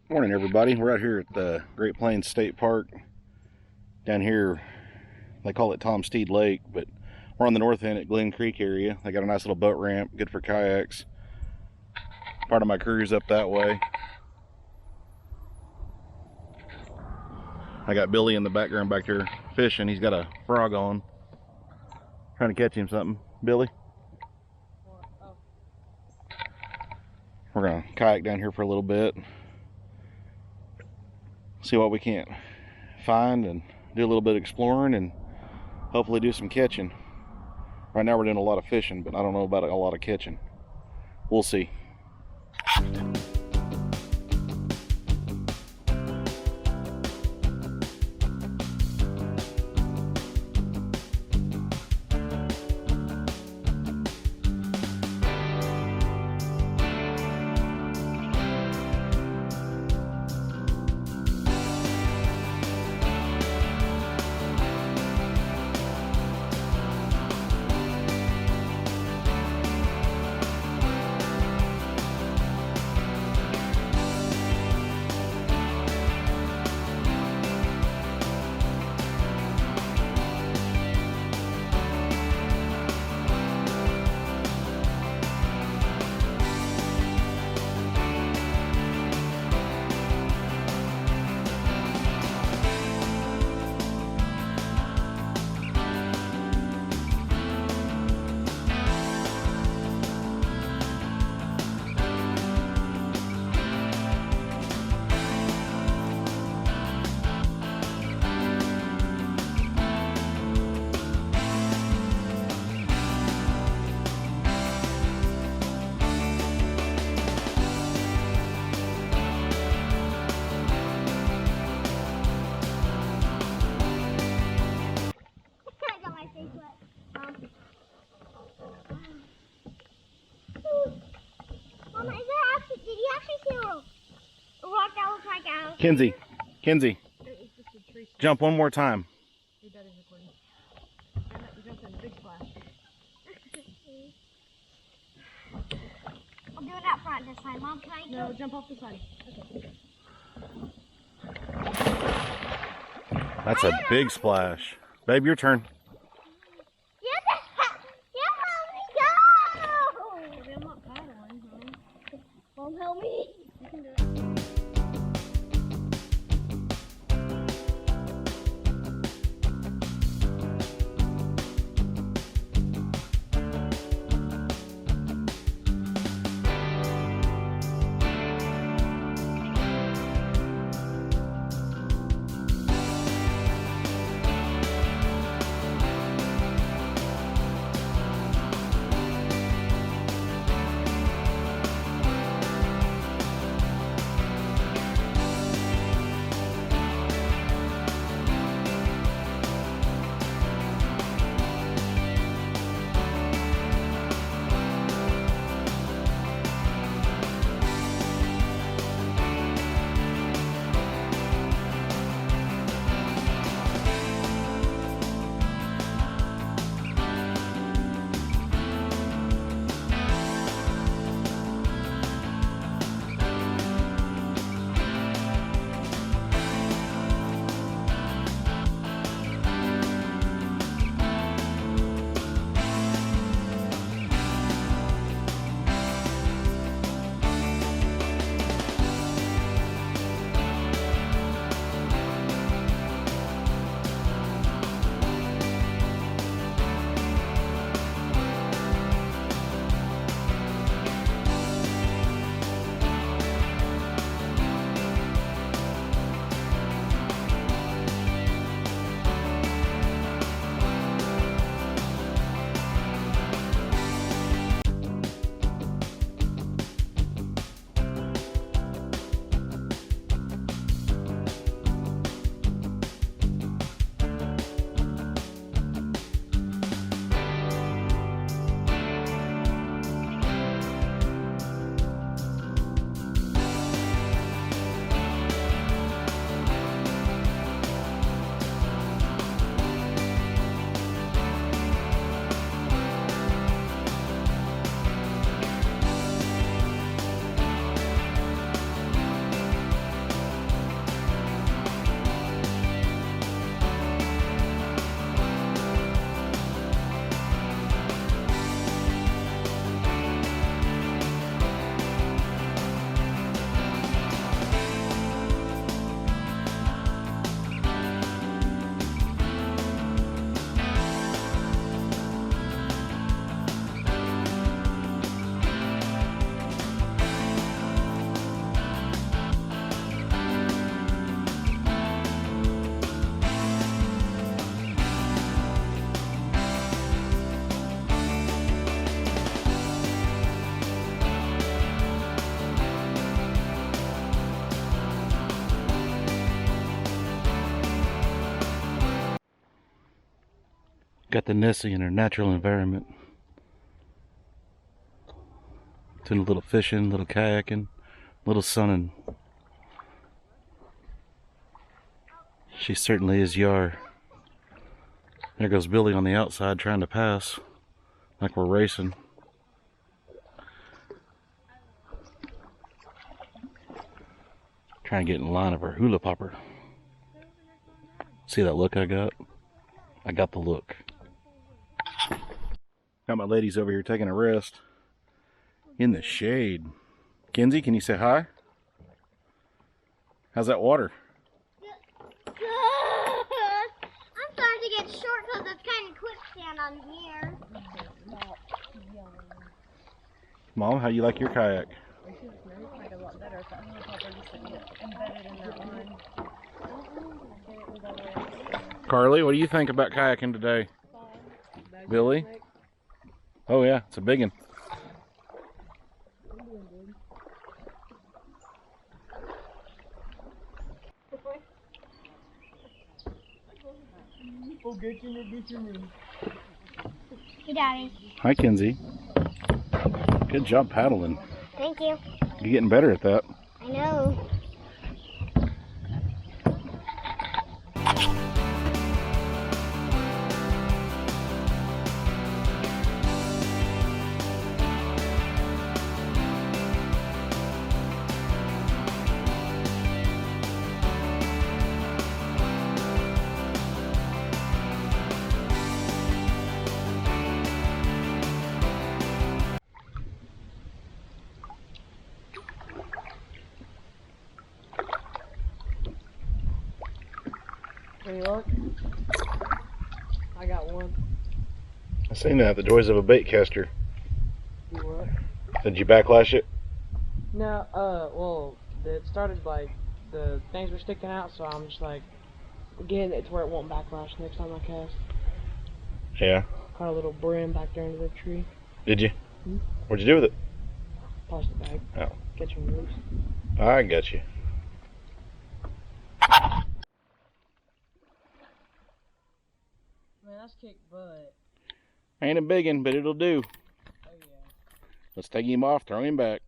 Morning, everybody. We're out here at the Great Plains State Park. Down here, they call it Tom Steed Lake, but we're on the north end at Glen Creek area. They got a nice little boat ramp, good for kayaks. Part of my crew's up that way. I got Billy in the background back there fishing. He's got a frog on. Trying to catch him something. Billy? We're gonna kayak down here for a little bit. See what we can't find and do a little bit of exploring and hopefully do some catching. Right now we're doing a lot of fishing, but I don't know about a lot of catching. We'll see. Kenzie, jump one more time. I'm doing that front this time. Mom, can I go? No, jump off the side. Okay. That's a big splash. Babe, your turn. I'm not paddling, huh? Mom, help me. You can do it. Got the Nessie in her natural environment. Doing a little fishing, little kayaking, little sunning. She certainly is yar. There goes Billy on the outside trying to pass, like we're racing. Trying to get in line of her hula popper. See that look I got? I got the look. Got my ladies over here taking a rest in the shade. Kenzie, can you say hi? How's that water? Good. I'm starting to get short because it's kind of quicksand on here. Mom, how you like your kayak? A lot better if that helicopter just didn't get embedded in that line. Carly, what do you think about kayaking today? Billy? Oh yeah, it's a big one. Hey, Daddy. Hi, Kenzie. Good job paddling. Thank you. You're getting better at that. I know. Any luck? I got one. I seen that, the joys of a bait caster. You what? Did you backlash it? No, well, it started like the things were sticking out, so I'm just like getting it to where it won't backlash next time I cast. Yeah. Caught a little brim back there into the tree. Did you? Hmm? What'd you do with it? Plastic bag. Oh. Catch him loose. I got you. Man, that's kick butt. Ain't a big one, but it'll do. Oh yeah. Let's take him off, throw him back.